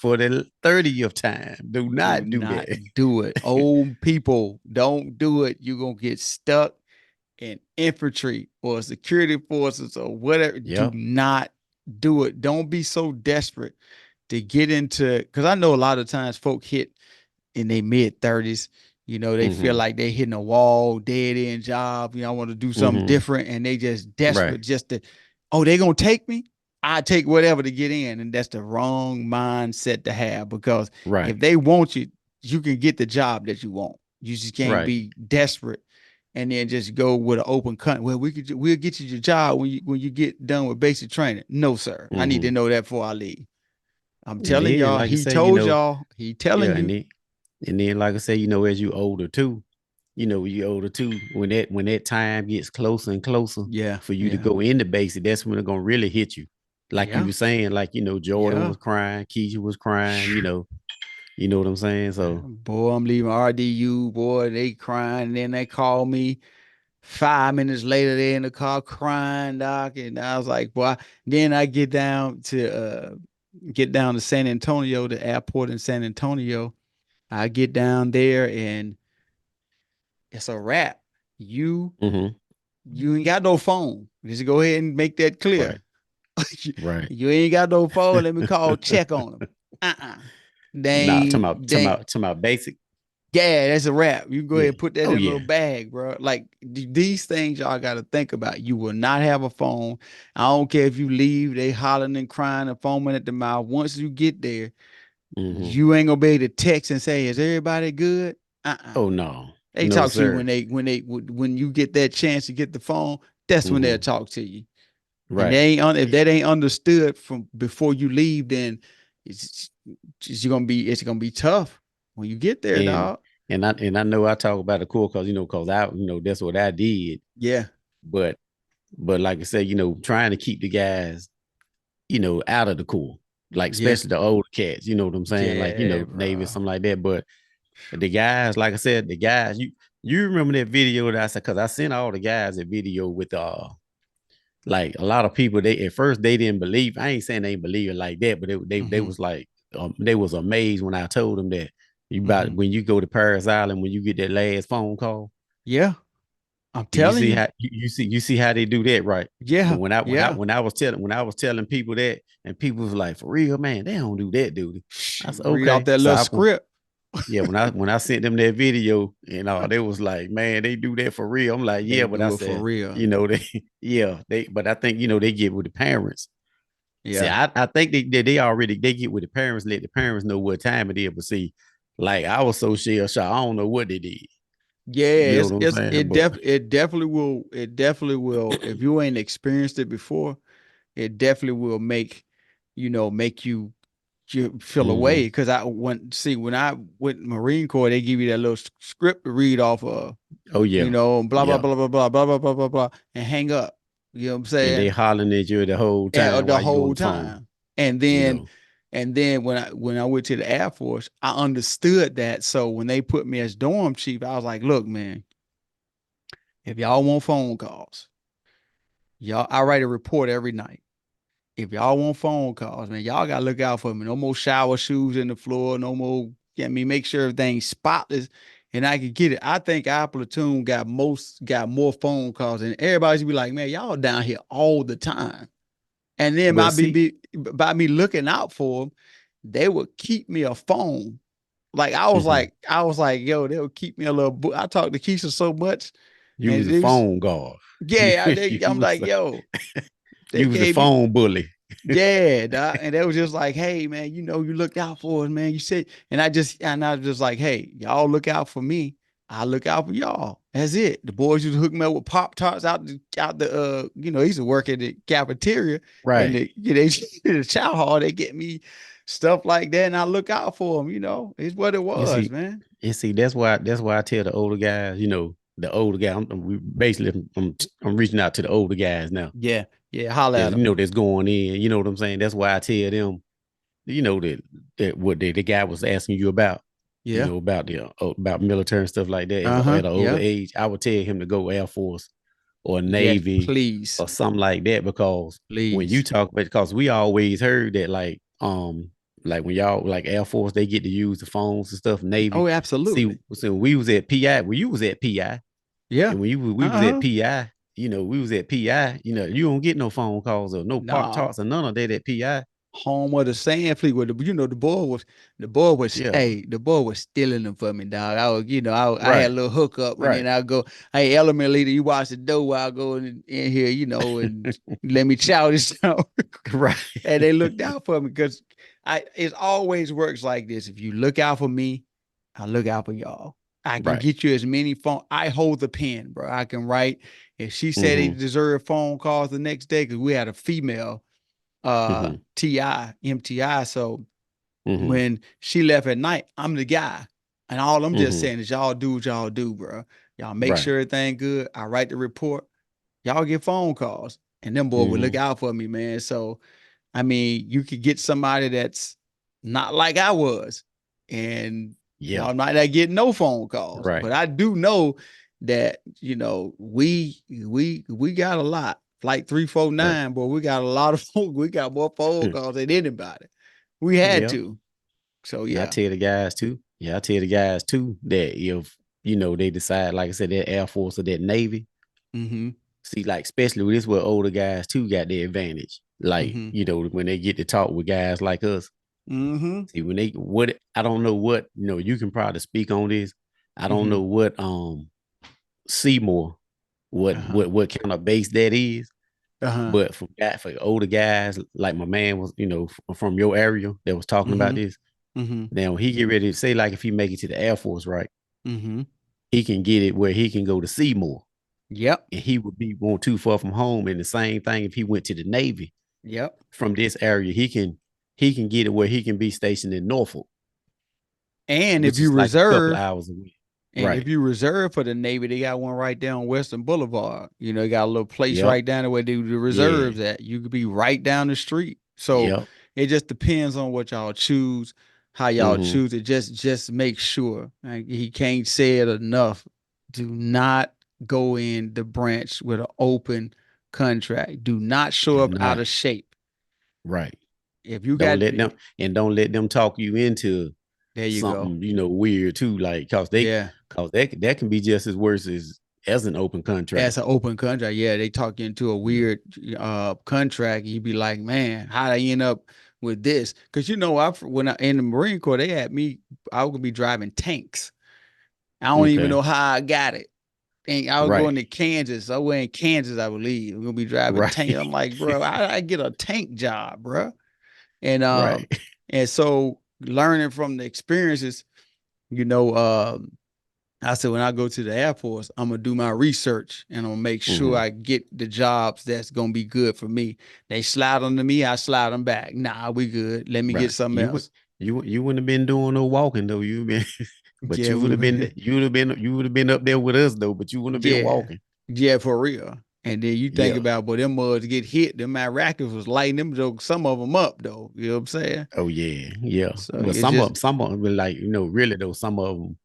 for the 30th time. Do Do not do not that. do it. Old people, don't do it. You're gonna get stuck in infantry or security forces or whatever. Do Yep. not do it. Don't be so desperate to get into, because I know a lot of times folk hit in their mid 30s. They feel Mm-hmm. like they're hitting a wall, dead end job. I want to do something Mm-hmm. different, and they just Right. desperate just to, oh, they gonna take me. I take whatever to get in, and that's the wrong mindset to have, because if Right. they want you, you can get the job that you want. You just can't Right. be desperate and then just go with an open cut. Well, we'll get you your job when you get done with basic training. No, sir. I need to Mm-hmm. know that before I leave. I'm And telling then, y'all, like I he say, told y'all, he yeah, telling you. and then, like I say, as you older too, you older too, when that time gets closer and closer Yeah, for you to yeah, go into basic, that's when it's gonna really hit you. Like you yeah, were saying, like, Jordan yeah. was crying, Keisha was crying, you know what I'm saying? So, Boy, I'm leaving RDU. Boy, they crying. And then they call me 5 minutes later. They in the car crying, doc. And I was like, boy. Then I get down to San Antonio, the airport in San Antonio. I get down there and it's a wrap. You hmm, you ain't got no phone. Just go ahead and make that right, clear. right. You ain't got no phone. Let me call check on them. Uh-uh. Nah, They talking about basic. Yeah, that's a wrap. You go ahead Yeah. and put that Oh in a little yeah. bag, bro. Like these things y'all got to think about. You will not have a phone. I don't care if you leave, they hollering and crying and foaming at the mouth. Once you get there, Hmm. you ain't gonna be able to text and say, "Is everybody good?" Uh-uh. Oh no. They No, talk to you sir. when you get that chance to get the phone. That's when they'll Hmm. talk to you. And Right. if that ain't understood from before you leave, then it's it's gonna be tough when you get there, And dog. I know I talk about the core because because I that's what I did. Yeah. But like I said, trying to keep the guys, out of the core, like Yeah. especially the older cats, you know what I'm saying? Like, Yeah, Navy, bro. something like that. But the guys, like I said, the guys, you remember that video that I said, because I sent all the guys a video with like a lot of people, they at first they didn't believe. I ain't saying they didn't believe it like that, but they Hmm. was like they was amazed when I told them that you about Hmm. when you go to Paris Island, when you get that last phone call. Yeah, I'm You telling see you. how you see how they do that, right? But Yeah, yeah. when I was telling people that, and people was like, for real, man, they don't do that, dude. I said, Read off okay. that So little script. yeah, when I sent them that video, and they was like, man, they do that for real. I'm like, They yeah, but I do it for said, real. they yeah, but I think they get with the parents. See, Yeah. I think they already they get with the parents, let the parents know what time it is. But see, like I was so shell shocked, I don't know what they did. Yeah, You know it's what I'm it's saying? it But def it definitely will if you ain't experienced it before, it definitely will make you feel away. hmm, Because when I went Marine Corps, they give you that little script to read off of, oh yeah, blah blah yeah. blah blah blah blah blah blah blah blah, and hang up. You know what I'm And they saying? hollering at you the whole And time the while you on whole the phone. time. And You then know, and then when I went to the Air Force, I understood that. So when they put me as dorm chief, I was like, look, man, if y'all want phone calls, I write a report every night. If y'all want phone calls, man, y'all gotta look out for me. No more shower shoes in the floor, no more. Make sure everything's spotless and I could get it. I think our platoon got more phone calls, and everybody's be like, man, y'all down here all the time. And then but see, by me looking out for them, they would keep me a phone. Like mhm, I was like, yo, they would keep me a little. I talked to Keisha so much, you and was a this, phone guard. yeah, You I'm was like, yo, they you was a gave me, phone bully. yeah, doc. And they was just like, hey, man, you look out for us, man. You said, and I was just like, hey, y'all look out for me. I look out for y'all. That's it. The boys used to hook me up with Pop Tarts I used to work at the cafeteria and Right. the chow hall. They get me stuff like that, and I look out for them. It's what it And was, see, man. that's why I tell the older guys, the older guy. I'm reaching out to the older guys now. Yeah, yeah, holla at That's them. that's going in. You know what I'm saying? That's why I tell them, that what the guy was asking you about, Yeah. about military and stuff like that. Uh-huh. At an older Yeah. age, I would tell him to go Air Force or Yes, Navy please. or something like that, because when you Please. talk about, because we always heard that, like, like when y'all like Air Force, they get to use the phones and stuff. Navy, Oh, see, absolutely. so we was at PI. When you was at PI, Yeah. and when we was at Uh-huh. PI, we was at PI. You don't get no phone calls or no pop No. tarts or none of that at PI. Home of the sand fleet where Yeah, the boy was stealing them for me, dog. I was, I had a right, little hookup and then right, I go, hey, element leader, you watch the door while I go in here, and let me chow this out. right, And they looked out for me because it always works like this. If you look out for me, I look out for y'all. I can right. get you as many phone. I hold the pen, bro. I can write. If she said they Mm-hmm, deserve phone calls the next day, because we had a female mm-hmm, TI, MTI. So mm-hmm, when she left at night, I'm the guy. And all I'm just mm-hmm. saying is y'all do what y'all do, bro. Y'all make Right. sure everything good. I write the report. Y'all get phone calls. And them boy would look Mm-hmm. out for me, man. So I mean, you could get somebody that's not like I was, and Yeah. y'all might not get no phone calls. Right. But I do know that we got a lot. Flight Right. 349, boy, we got a lot of phone. We got more phone calls than anybody. We had Yeah. to. So And I yeah. tell the guys too. Yeah, I tell the guys too that if they decide, like I said, that Air Force or that Navy, Mm-hmm. see, like especially with this where older guys too got the advantage. Like, Mm-hmm. when they get to talk with guys like us. Mm-hmm. See, when they what I don't know what, you can probably speak on this. I don't Mm-hmm. know what Seymour, Uh-huh. what kind of base that is. Uh-huh. But for older guys, like my man was, from your area that was talking about Mm-hmm. this. Mm-hmm. Now, when he get ready to say, like, if he make it to the Air Force, right, Mm-hmm. he can get it where he can go to Seymour, Yep. and he would be going too far from home. And the same thing if he went to the Navy Yep. from this area, he can get it where he can be stationed in Norfolk, And if which you is like a couple of reserve, hours away. And if Right. you reserve for the Navy, they got one right there on Western Boulevard. They got a little place Yep. right down there where they do the Yeah. reserves at. You could be right down the street. So Yep. it just depends on what y'all choose, how y'all Mm-hmm. choose it. Just make sure. Like, he can't say it enough. Do not go in the branch with an open contract. Do not show Do up out not. of shape. Right. If you Don't got, let them and don't let them talk you into there you go. something weird too, like Yeah. cause that can be just as worse as an open contract. As an open contract, yeah, they talk you into a Yeah. weird contract. You be like, man, how I end up with this? Because when I in the Marine Corps, they had me. I would be driving tanks. I don't even Okay. know how I got it. And I was Right. going to Kansas. I went in Kansas, I believe. I'm gonna be driving Right. tanks. I'm like, bro, I get a tank job, bro. And Right. and so learning from the experiences, you know, I said, when I go to the Air Force, I'm gonna do my research and I'm gonna make sure Mm-hmm. I get the jobs that's gonna be good for me. They slide onto me, I slide them back. Nah, we good. Let me get Right. something You would else. you wouldn't have been doing no walking though. You been but Yeah, we, you would have been up there with us though, but you wouldn't have been yeah, walking. yeah, for real. And then you think Yeah. about, boy, them mugs get hit. Them Iraqis was lighting them jokes, some of them up though. You know what I'm saying? Oh yeah. Yeah. So But it's just, some of them were like, really though, some of them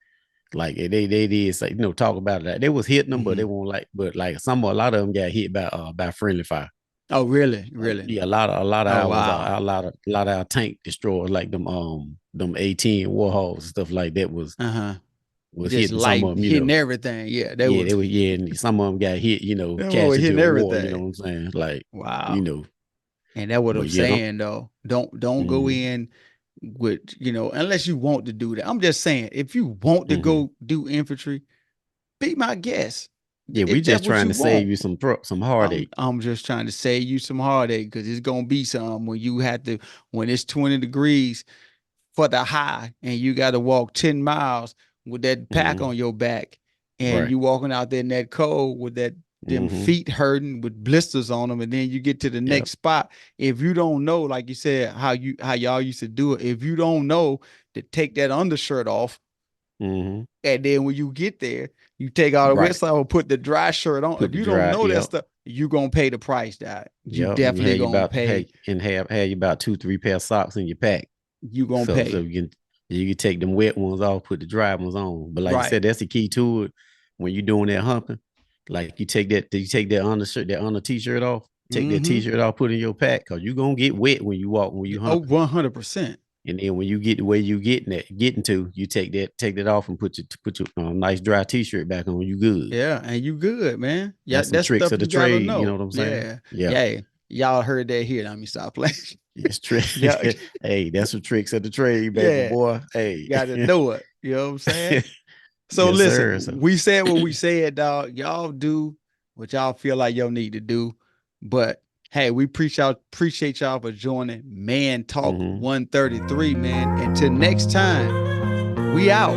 like they did say, talk about that. They was hitting them, but they mhm. won't like, but like a lot of them got hit by friendly fire. Oh, really, Like, really? yeah, a lot of Oh, ours wow. a lot of our tank destroyers, like them 18 Warhols and stuff like that Uh huh. was Just hitting some light of them, hitting everything. Yeah, they yeah, were, they were, yeah, and some of them got hit, they were casualty hitting of war, you know everything. what I'm saying? Like, you Wow. know, And that's what I'm but yeah, don't, saying though. Don't go mm-hmm, in with, unless you want to do that. I'm just saying, if you want to mm-hmm. go do infantry, be my guest. Yeah, we If that's just what trying you to save want. you some I'm heartache. I'm just trying to save you some heartache because it's gonna be some when it's 20 degrees for the high and you got to walk 10 miles with that pack Mm-hmm. on your back and Right. you walking out there in that cold with that them Mm-hmm. feet hurting with blisters on them and then you get to the Yep. next spot. If you don't know, like you said, how y'all used to do it, if you don't know to take that undershirt off, Mm-hmm. and then when you get there you take all the wet Right. stuff and put the dry shirt on. Put If the you don't dry. know that Yep. stuff, you gonna pay the price. That you Yep. And definitely gonna pay. have you about 2, 3 pair of socks in your pack. You gonna So pay. you can take them wet ones off, put the dry ones on. But like I Right. said, that's the key to it. When you're doing that humping, like you take that undershirt, that under t-shirt off, take that Mm-hmm. t-shirt off, put in your pack, cause you're gonna get wet when you walk, when you Oh, humping. 100%. And then when you get the way you getting to, you take that off and put your nice dry t-shirt back on. You good. Yeah, and you good, man. Yeah, That's some that's tricks stuff of the you gotta trade. You know know. what I'm saying? Yeah. Yeah. Yeah. Y'all heard that here. Let me stop playing. It's trick. Yeah. Hey, that's some tricks of the trade, baby Yeah. boy. Hey. Gotta know it. You know what I'm saying? So Yes, sir. listen, So, we said what we said, dog. Y'all do what y'all feel like y'all need to do. But hey, we appreciate y'all for joining Man Talk mhm. 133, man. Until next time, we out.